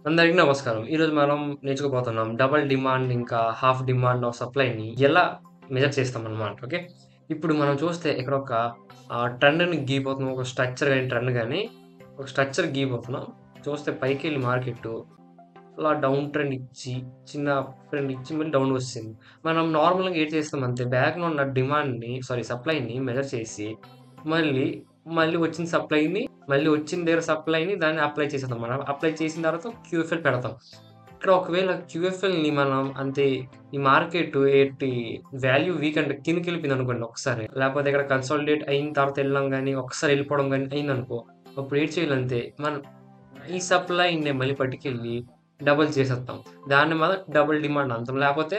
అందరికి నమస్కారం. ఈరోజు మనం నేర్చుకోబోతున్నాం డబుల్ డిమాండ్ ఇంకా హాఫ్ డిమాండ్ ఆఫ్ సప్లైని ఎలా మెజర్ చేస్తామన్నమాట. ఓకే. ఇప్పుడు మనం చూస్తే ఇక్కడ ఒక ట్రెండ్‌ని గీయబోతున్నాం. ఒక స్ట్రక్చర్ గాని, ట్రెండ్ గాని ఒక స్ట్రక్చర్ గీయబోతున్నాం. చూస్తే పైకెళ్ళి మార్కెట్టు అలా డౌన్ ట్రెండ్ ఇచ్చి, చిన్న అప్ ట్రెండ్ ఇచ్చి మళ్ళీ డౌన్‌కొచ్చేసింది. మనం నార్మల్‌గా ఏం చేస్తామంటే బ్యాక్‌లో ఉన్న సప్లైని మెజర్ చేసి మళ్ళీ, మళ్ళీ వచ్చిన సప్లైని మళ్ళీ వచ్చిన దగ్గర సప్లైని దాన్ని అప్లై చేసేద్దాం మనం. అప్లై చేసిన తర్వాత క్యూఎఫ్ఎల్ పెడతాం. ఇక్కడ ఒకవేళ క్యూఎఫ్ఎల్‌ని మనం అంతే ఈ మార్కెట్ వాల్యూ వీక్ అంటే కిందకెళ్ళిపోయిందనుకోండి ఒకసారి. లేకపోతే ఇక్కడ కన్సాలిడేట్ అయిన తర్వాత ఎళ్ళడం గాని, ఒక్కసారి ఎళ్ళిపోవడం గాని అయిందనుకో, అప్పుడు ఏటి చేయాలంటే మనం ఈ సప్లైని మళ్ళీ పట్టుకెళ్ళి డబుల్ చేసేస్తాం. దాన్ని మనం డబుల్ డిమాండ్ అంటాం. లేకపోతే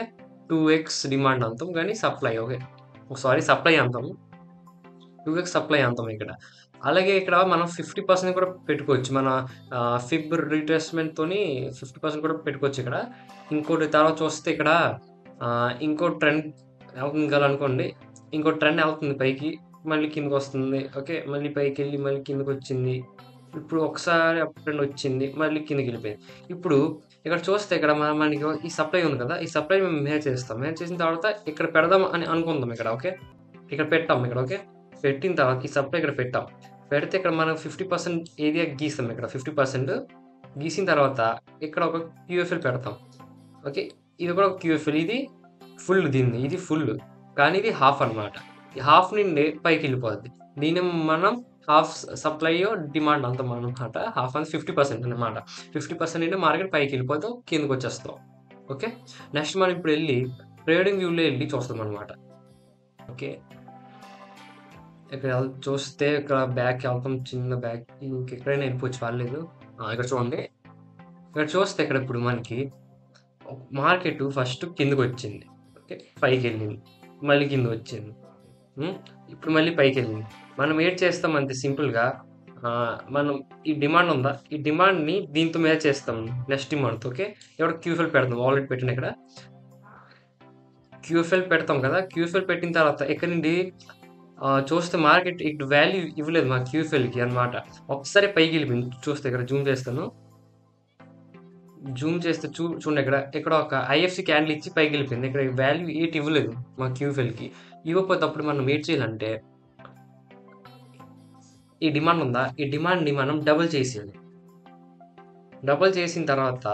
2x డిమాండ్ అంటాం. గానీ సప్లై ఓకే. సప్లై అంటాం. 2x సప్లై అంటాం ఇక్కడ. అలాగే ఇక్కడ మనం 50% కూడా పెట్టుకోవచ్చు. మన ఫిబ్ రిట్రేస్‌మెంట్‌తోని 50% కూడా పెట్టుకోవచ్చు ఇక్కడ. ఇంకోటి తర్వాత చూస్తే ఇక్కడ ఇంకో ట్రెండ్ ఎళ్తుందనుకోండి. ఇంకో ట్రెండ్ ఎళ్తుంది పైకి. మళ్ళీ కిందకొస్తుంది. ఓకే. మళ్ళీ పైకెళ్ళి మళ్ళీ కిందకొచ్చింది. ఇప్పుడు ఒకసారి అప్ ట్రెండ్ వచ్చింది. మళ్ళీ కిందకెళ్ళిపోయింది. ఇప్పుడు ఇక్కడ చూస్తే ఇక్కడ మనకి ఈ సప్లై ఉంది కదా! ఈ సప్లై మేము మేజర్ చేస్తాం. మేజర్ చేసిన తర్వాత ఇక్కడ పెడదాం అని అనుకుందాం ఇక్కడ. ఓకే. ఇక్కడ పెట్టాం ఇక్కడ. ఓకే. పెట్టిన తర్వాత ఈ సప్లై ఇక్కడ పెట్టాం. పెడితే ఇక్కడ మనం 50% ఏరియా గీస్తాం ఇక్కడ 50% గీసిన తర్వాత ఇక్కడ ఒక క్యూఎఫ్ఎల్ పెడతాం. ఓకే. ఇది కూడా ఒక క్యూఎఫ్ఎల్. ఇది ఫుల్ దీనిది. ఇది ఫుల్. కానీ ఇది హాఫ్ అన్నమాట. ఈ హాఫ్ నుండి పైకెళ్ళిపోద్ది. దీన్ని మనం హాఫ్ సప్లైయో డిమాండ్ అంటాం అన్నమాట. హాఫ్ అంటే 50% అన్నమాట. 50% నుండి మార్కెట్ పైకెళ్ళిపోతాం. కిందకొచ్చేస్తాం. ఓకే. నెక్స్ట్ మనం ఇప్పుడెళ్ళి ట్రేడింగ్ వ్యూలో ఎళ్లి చూస్తామన్నమాట. ఓకే. ఇక్కడ చూస్తే ఇక్కడ బ్యాక్‌కెళ్తాం. చిన్న బ్యాక్ ఇంకెక్కడైనా ఎళ్ళిపోవచ్చు పర్లేదు. ఇక్కడ చూడండి. ఇక్కడ చూస్తే ఇక్కడ ఇప్పుడు మనకి మార్కెట్ ఫస్ట్ కిందకొచ్చింది. ఓకే. పైకెళ్ళింది. మళ్ళీ కిందకొచ్చింది. ఇప్పుడు మళ్ళీ పైకెళ్ళింది. మనం ఏటి చేస్తాం అంతే సింపుల్‌గా మనం ఈ డిమాండ్ ఉందా? ఈ డిమాండ్‌ని దీంతో మేజర్ చేస్తాం. నెక్స్ట్ డిమాండ్‌తో ఓకే. ఇక్కడ క్యూఎఫ్ఎల్ పెడదాం. ఆల్రెడీ పెట్టాను ఇక్కడ. క్యూఎఫ్ఎల్ పెడతాం కదా! క్యూఎఫ్ఎల్ పెట్టిన తర్వాత ఇక్కడ నుండి చూస్తే మార్కెట్ ఇటు వాల్యూ ఇవ్వలేదు మా క్యూఎఫ్ఎల్‌కి అన్నమాట. ఒక్కసారి పైకెళ్ళిపోయింది. చూస్తే ఇక్కడ జూమ్ చేస్తాను. జూమ్ చేస్తే చూడండి ఇక్కడ ఒక ఐఎఫ్‌సి క్యాండిల్ ఇచ్చి పైకెళ్ళిపోయింది. ఇక్కడ వాల్యూ ఏటి ఇవ్వలేదు మా క్యూఎఫ్ఎల్‌కి. ఇవ్వకపోతే అప్పుడు మనం ఏటి చేయాలంటే ఈ డిమాండ్ ఉందా? ఈ డిమాండ్‌ని మనం డబుల్ చేసేయాలి. డబుల్ చేసిన తర్వాత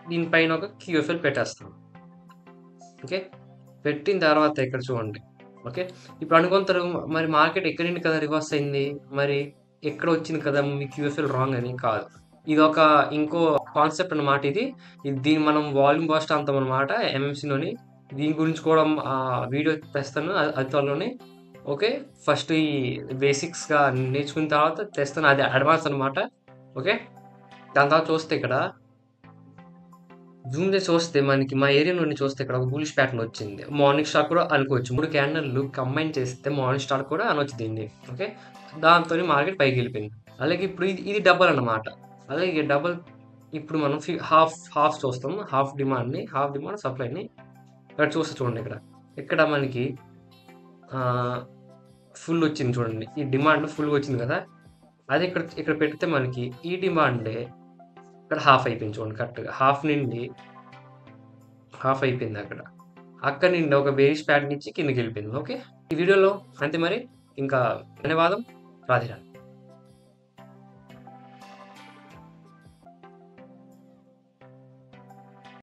దీనిపైన ఒక క్యూఎఫ్ఎల్ పెట్టేస్తాం. ఓకే. పెట్టిన తర్వాత ఇక్కడ చూడండి. ఓకే. ఇప్పుడు అనుకుంటారు మరి మార్కెట్ ఎక్కడి నుండి కదా రివర్స్ అయింది. మరి ఎక్కడ వచ్చింది కదా మీ క్యూఎఫ్ఎల్ రాంగ్ అని. కాదు. ఇదొక ఇంకో కాన్సెప్ట్ అన్నమాట ఇది. దీన్ని మనం వాల్యూమ్ బస్ట్ అంటాం అన్నమాట ఎంఎంసీలోని. దీని గురించి కూడా వీడియో తెస్తాను అది త్వరలోనే. ఓకే. ఫస్ట్ ఈ బేసిక్స్‌గా నేర్చుకున్న తర్వాత తెస్తాను. అది అడ్వాన్స్ అన్నమాట. ఓకే. దాని తర్వాత చూస్తే ఇక్కడ జూమ్ చేసి చూస్తే మనకి మా ఏరియా నుండి చూస్తే ఇక్కడ ఒక బులిష్ ప్యాటర్న్ వచ్చింది. మార్నింగ్ స్టార్ కూడా అనుకోవచ్చు. 3 క్యాండిల్‌లు కంబైన్ చేస్తే మార్నింగ్ స్టార్ కూడా అనొచ్చు దీన్ని. ఓకే. దాంతోని మార్కెట్ పైకెళ్ళిపోయింది. అలాగే ఇప్పుడు ఇది డబుల్ అన్నమాట. అలాగే డబుల్ ఇప్పుడు మనం హాఫ్ చూస్తాం. హాఫ్ డిమాండ్ సప్లైని ఇక్కడ చూస్తే చూడండి ఇక్కడ. ఇక్కడ మనకి ఫుల్ వచ్చింది చూడండి. ఈ డిమాండ్ ఫుల్‌గా వచ్చింది కదా! అదే ఇక్కడ పెడితే మనకి ఈ డిమాండే ఇక్కడ హాఫ్ అయిపోయింది చూడండి కరెక్ట్‌గా. హాఫ్ నుండి హాఫ్ అయిపోయింది అక్కడ. అక్కడి నుండి ఒక బేరిష్ ప్యాటర్న్ ఇచ్చి కిందకెళ్ళిపోయింది. ఓకే. ఈ వీడియోలో అంతే మరి. ఇంకా ధన్యవాదం. రాధే రాధే.